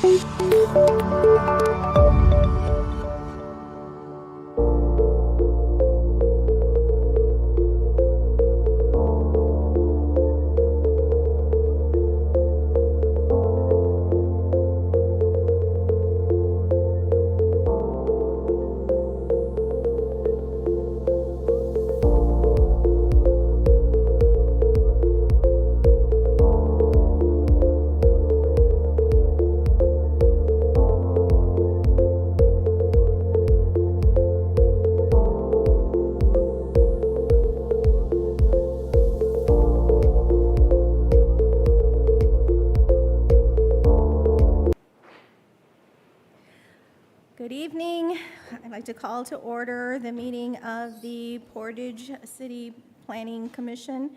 Good evening. I'd like to call to order the meeting of the Portage City Planning Commission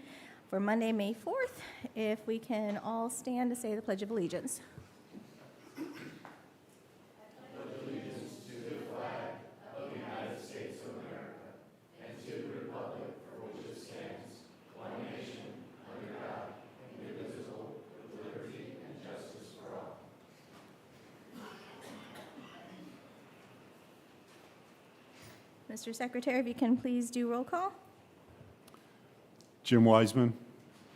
for Monday, May 4th. If we can all stand to say the Pledge of Allegiance. Mr. Secretary, if you can please do roll call. Jim Wiseman.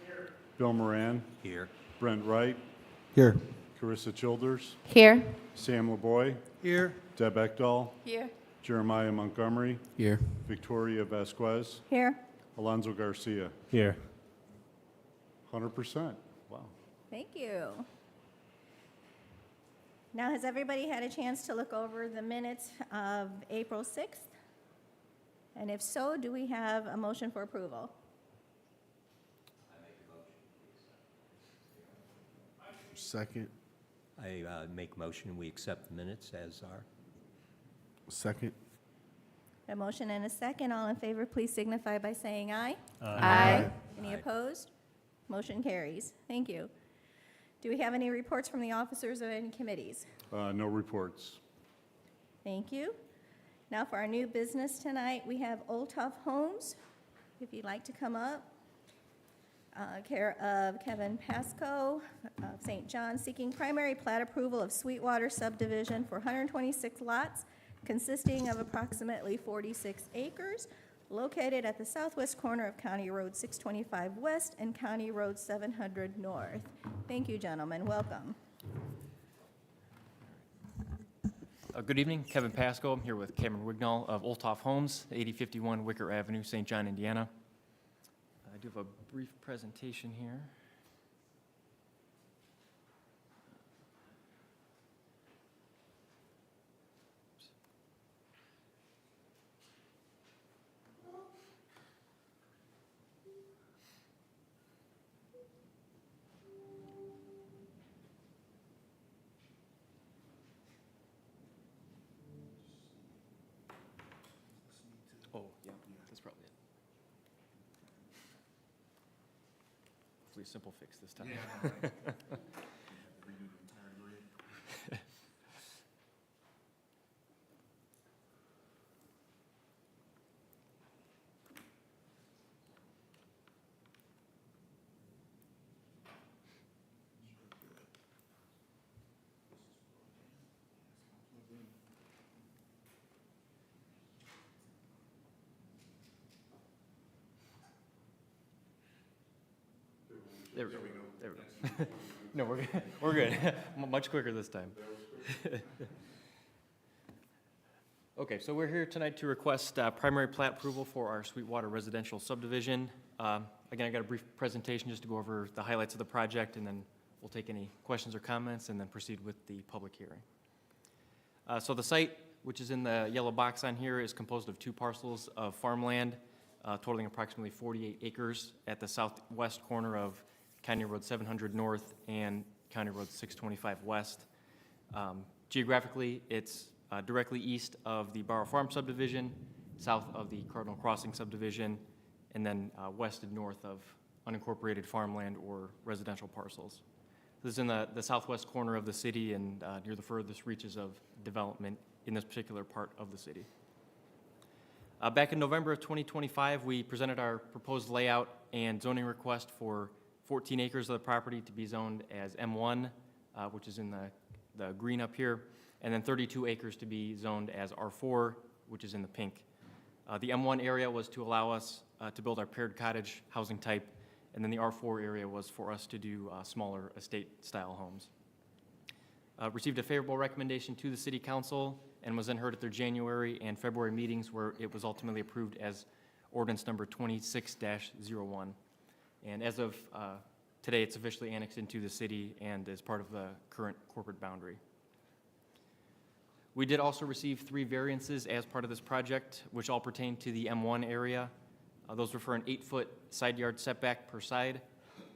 Here. Bill Moran. Here. Brent Wright. Here. Carissa Childers. Here. Sam LaBoy. Here. Deb Ekdahl. Here. Jeremiah Montgomery. Here. Victoria Vasquez. Here. Alonzo Garcia. Here. 100%. Wow. Thank you. Now, has everybody had a chance to look over the minutes of April 6th? And if so, do we have a motion for approval? Second. I make motion we accept the minutes as are. Second. A motion and a second. All in favor, please signify by saying aye. Aye. Any Aye. opposed? Motion carries. Thank you. Do we have any reports from the officers of any committees? No reports. Thank you. Now for our new business tonight, we have Old Tough Homes. If you'd like to come up. Care of Kevin Pasco of St. John, seeking primary plat approval of Sweetwater subdivision for 126 lots consisting of approximately 46 acres located at the southwest corner of County Road 625 West and County Road 700 North. Thank you, gentlemen. Welcome. Good evening, Kevin Pasco. I'm here with Cameron Wignall of Old Tough Homes, 8051 Wicker Avenue, St. John, Indiana. I do have a brief presentation here. Oh, yeah, that's probably it. Hopefully a simple fix this time. There we go. No, we're good. We're good. Much quicker this time. Okay, so we're here tonight to request primary plat approval for our Sweetwater residential subdivision. Again, I got a brief presentation just to go over the highlights of the project, and then we'll take any questions or comments and then proceed with the public hearing. So the site, which is in the yellow box on here, is composed of two parcels of farmland totaling approximately 48 acres at the southwest corner of County Road 700 North and County Road 625 West. Geographically, it's directly east of the Barrow Farm subdivision, south of the Cardinal Crossing subdivision, and then west and north of unincorporated farmland or residential parcels. This is in the southwest corner of the city and near the furthest reaches of development in this particular part of the city. Back in November of 2025, we presented our proposed layout and zoning request for 14 acres of the property to be zoned as M1, which is in the green up here, and then 32 acres to be zoned as R4, which is in the pink. The M1 area was to allow us to build our paired cottage housing type, and then the R4 area was for us to do smaller estate-style homes. Received a favorable recommendation to the City Council and was then heard at their January and February meetings, where it was ultimately approved as ordinance number 26-01. And as of today, it's officially annexed into the city and is part of the current corporate boundary. We did also receive 3 variances as part of this project, which all pertain to the M1 area. Those were for an 8-foot side yard setback per side,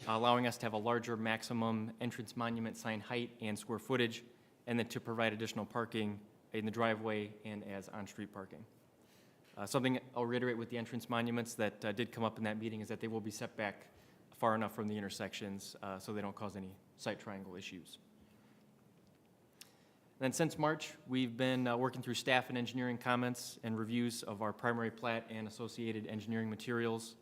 allowing us to have a larger maximum entrance monument sign height and square footage, and then to provide additional parking in the driveway and as on-street parking. Something I'll reiterate with the entrance monuments that did come up in that meeting is that they will be set back far enough from the intersections so they don't cause any site triangle issues. And then since March, we've been working through staff and engineering comments and reviews of our primary plat and associated engineering materials.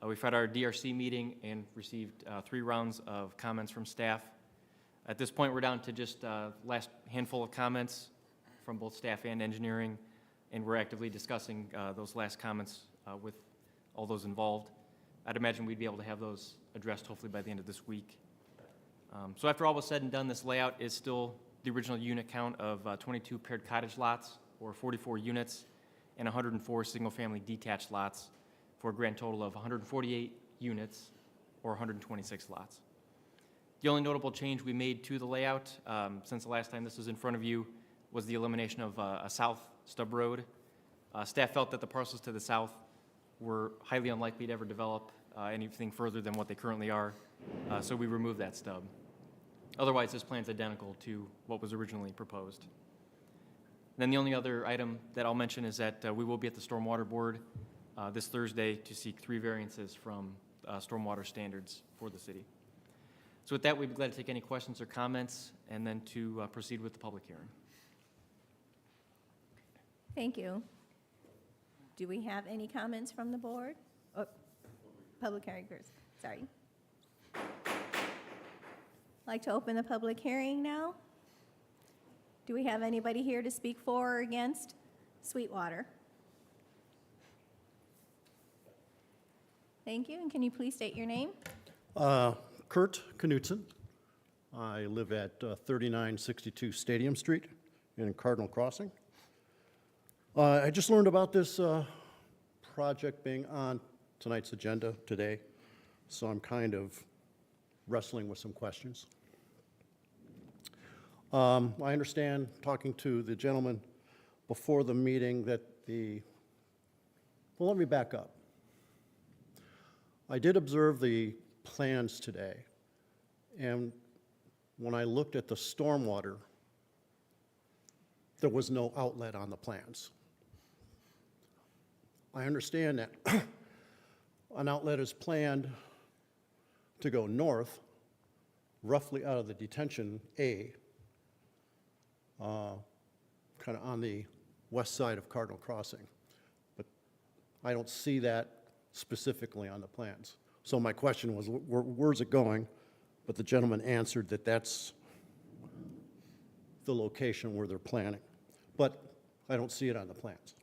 We've had our DRC meeting and received 3 rounds of comments from staff. At this point, we're down to just last handful of comments from both staff and engineering, and we're actively discussing those last comments with all those involved. I'd imagine we'd be able to have those addressed hopefully by the end of this week. So after all was said and done, this layout is still the original unit count of 22 paired cottage lots, or 44 units, and 104 single-family detached lots, for a grand total of 148 units, or 126 lots. The only notable change we made to the layout since the last time this was in front of you was the elimination of a south stub road. Staff felt that the parcels to the south were highly unlikely to ever develop anything further than what they currently are, so we removed that stub. Otherwise, this plan is identical to what was originally proposed. And then the only other item that I'll mention is that we will be at the Stormwater Board this Thursday to seek 3 variances from stormwater standards for the city. So with that, we'd be glad to take any questions or comments and then to proceed with the public hearing. Thank you. Do we have any comments from the board? Oh, public hearing first, sorry. Like to open the public hearing now. Do we have anybody here to speak for or against Sweetwater? Thank you, and can you please state your name? Kurt Knutson. I live at 3962 Stadium Street in Cardinal Crossing. I just learned about this project being on tonight's agenda today, so I'm kind of wrestling with some questions. I understand, talking to the gentleman before the meeting, that well, let me back up. I did observe the plans today, and when I looked at the stormwater, there was no outlet on the plans. I understand that an outlet is planned to go north, roughly out of the detention A, kind of on the west side of Cardinal Crossing. But I don't see that specifically on the plans. So my question was, where's it going? But the gentleman answered that that's the location where they're planning. But I don't see it on the plans.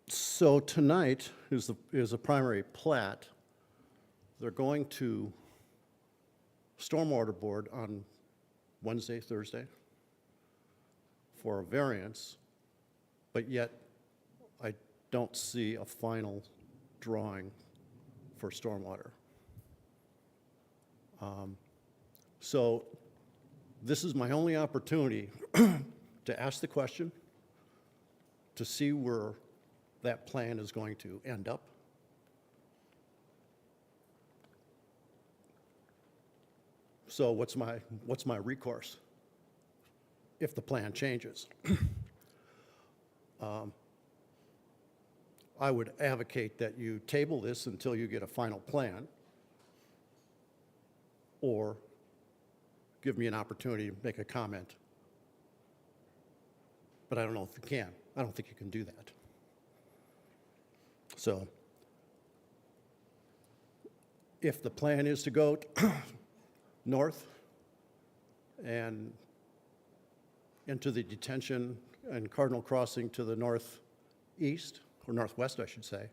So tonight is a primary plat. They're going to Stormwater Board on Wednesday, Thursday for a variance, but yet I don't see a final drawing for stormwater. So this is my only opportunity to ask the question, to see where that plan is going to end up. So what's my recourse if the plan changes? I would advocate that you table this until you get a final plan, or give me an opportunity to make a comment. But I don't know if you can. I don't think you can do that. So if the plan is to go north and into the detention and Cardinal Crossing to the northeast, or northwest, I should say,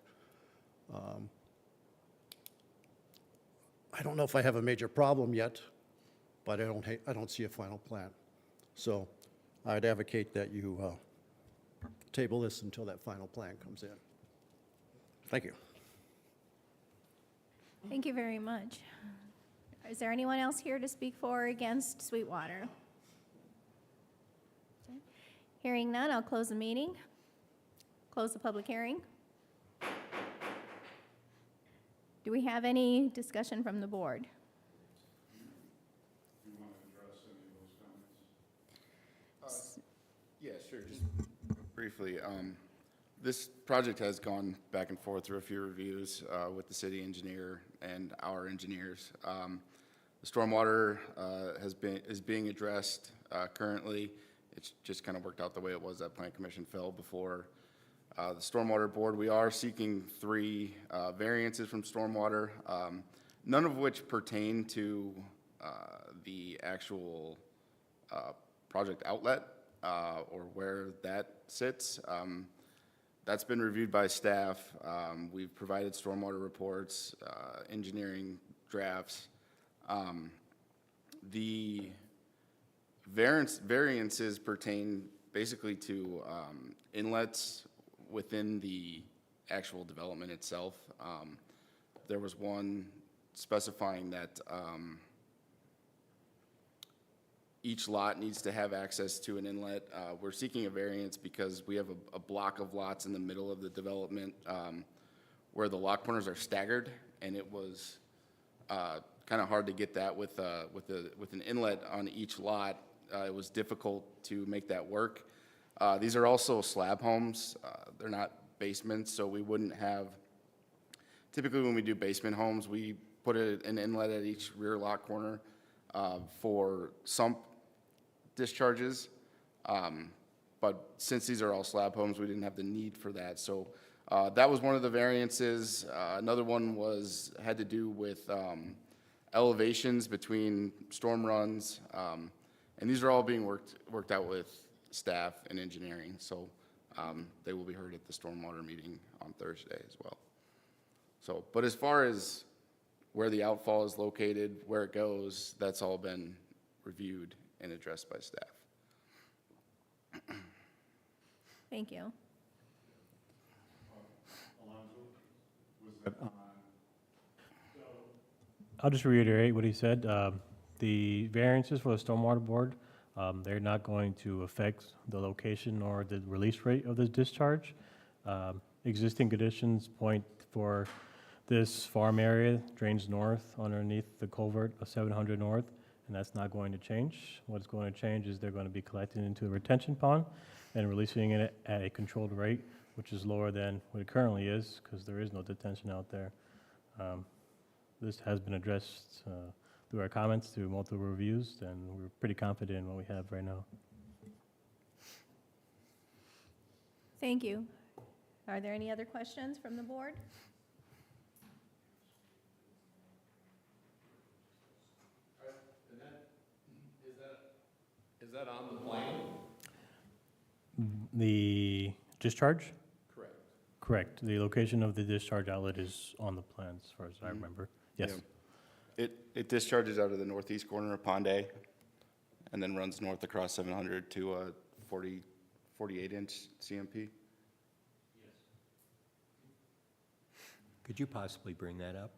I don't know if I have a major problem yet, but I don't see a final plan. So I'd advocate that you table this until that final plan comes in. Thank you. Thank you very much. Is there anyone else here to speak for or against Sweetwater? Okay. Hearing none, I'll close the meeting. Close the public hearing. Do we have any discussion from the board? Yeah, sure, just briefly. This project has gone back and forth through a few reviews with the city engineer and our engineers. The stormwater is being addressed currently. It's just kind of worked out the way it was that Planning Commission fell before. The Stormwater Board, we are seeking 3 variances from stormwater, none of which pertain to the actual project outlet or where that sits. That's been reviewed by staff. We've provided stormwater reports, engineering drafts. The variances pertain basically to inlets within the actual development itself. There was one specifying that each lot needs to have access to an inlet. We're seeking a variance because we have a block of lots in the middle of the development where the lot corners are staggered, and it was kind of hard to get that with an inlet on each lot. It was difficult to make that work. These are also slab homes. They're not basements, so we wouldn't have, typically when we do basement homes, we put an inlet at each rear lot corner for sump discharges. But since these are all slab homes, we didn't have the need for that. So that was one of the variances. Another one had to do with elevations between storm runs. And these are all being worked out with staff and engineering. So they will be heard at the stormwater meeting on Thursday as well. So, but as far as where the outfall is located, where it goes, that's all been reviewed and addressed by staff. Thank you. I'll just reiterate what he said. The variances for the Stormwater Board, they're not going to affect the location or the release rate of the discharge. Existing conditions point for this farm area drains north underneath the culvert of 700 North, and that's not going to change. What's going to change is they're going to be collecting into a retention pond and releasing it at a controlled rate, which is lower than what it currently is because there is no detention out there. This has been addressed through our comments, through multiple reviews, and we're pretty confident in what we have right now. Thank you. Are there any other questions from the board? Is that on the plan? The discharge? Correct. Correct. The location of the discharge outlet is on the plan, as far as I remember. Yes. Yeah. It discharges out of the northeast corner of Pond A and then runs north across 700 to a 48-inch CMP. Could you possibly bring that up?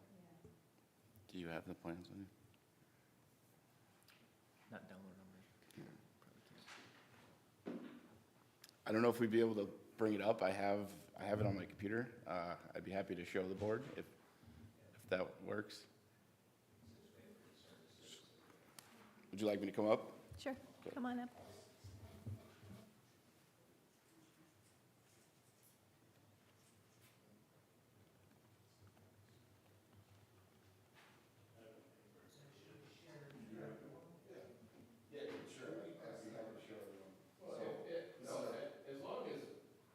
Do you have the plans on you? Not download numbers. I don't know if we'd be able to bring it up. I have it on my computer. I'd be happy to show the board if that works. Would you like me to come up? Sure, come on up. As long as,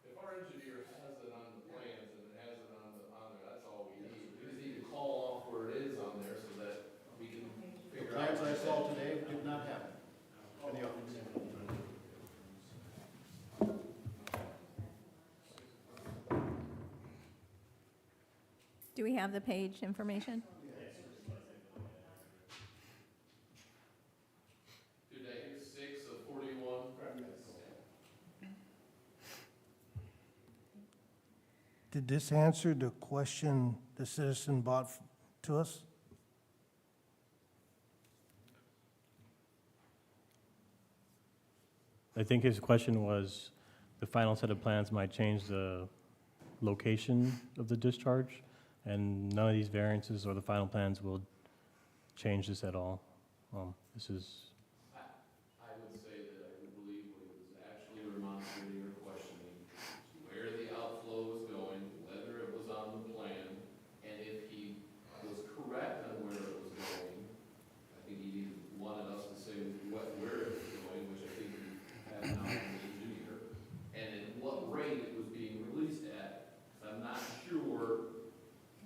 if our engineer has it on the plans and it has it on there, that's all we need. We just need to call off where it is on Do we have the page information? Did I hear 6 of 41? Did this answer the question the citizen brought to us? I think his question was, the final set of plans might change the location of the discharge, and none of these variances or the final plans will change this at all. This is, I would say that I would believe what he was actually remonstrating or questioning, where the outflow was going, whether it was on the plan, and if he was correct on where it was going. I think he wanted us to say where it was going, which I think we have now from the engineer, and at what rate it was being released at. I'm not sure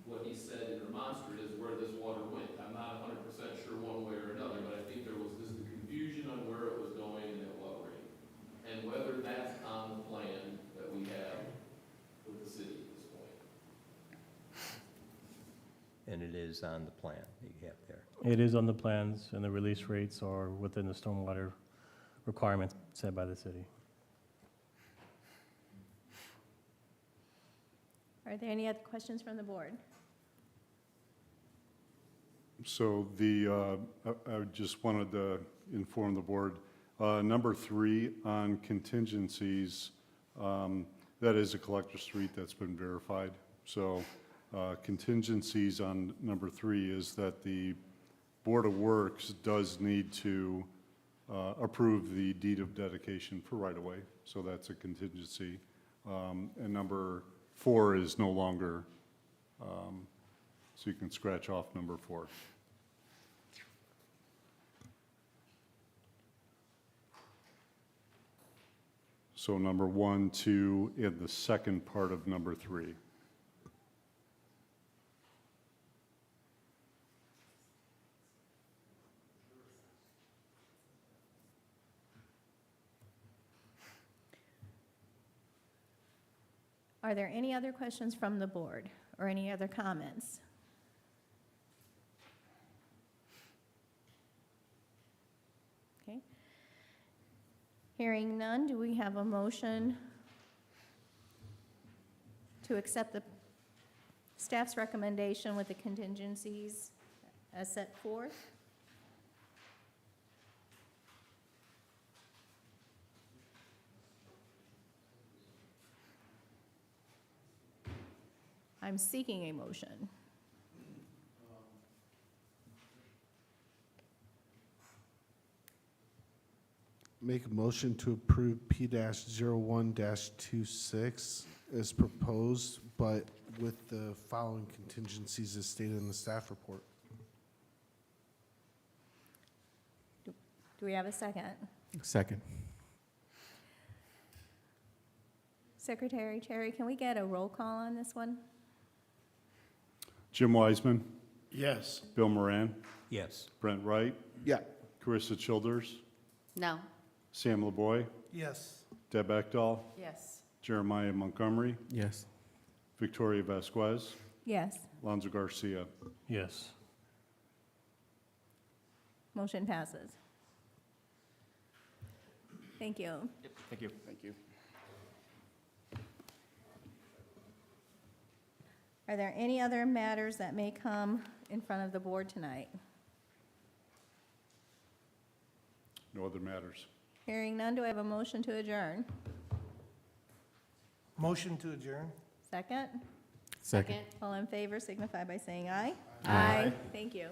what he said in remonstrate is where this water went. I'm not 100% sure one way or another, but I think there was just the confusion on where it was going and at what rate. And whether that's on the plan that we have with the city at this point. And it is on the plan that you have there. it is on the plans, and the release rates are within the stormwater requirements set by the city. Are there any other questions from the board? So I just wanted to inform the board, number 3 on contingencies, that is a collector street that's been verified. So contingencies on number 3 is that the Board of Works does need to approve the deed of dedication for right-of-way. So that's a contingency. And number 4 is no longer, so you can scratch off number 4. So number 1, 2, and the second part of number 3. Are there any other questions from the board or any other comments? Okay. Hearing none, do we have a motion to accept the staff's recommendation with the contingencies as set forth? I'm seeking a motion. Make a motion to approve P-01-26 as proposed, but with the following contingencies as stated in the staff report. Do we have a second? Second. Secretary Cherry, can we get a roll call on this one? Jim Wiseman, Yes. Bill Moran, Yes. Brent Wright, Yeah. Carissa Childers, No. Sam LeBoy, Yes. Deb Ekdahl, Yes. Jeremiah Montgomery, Yes. Victoria Vasquez, Yes, Alonso Garcia. Yes. motion passes. Thank you. Yep, thank you. Thank you. Are there any other matters that may come in front of the board tonight? No other matters. Hearing none, do I have a motion to adjourn? Motion to adjourn? Second? Second. All in favor signify by saying aye. Aye. Thank you.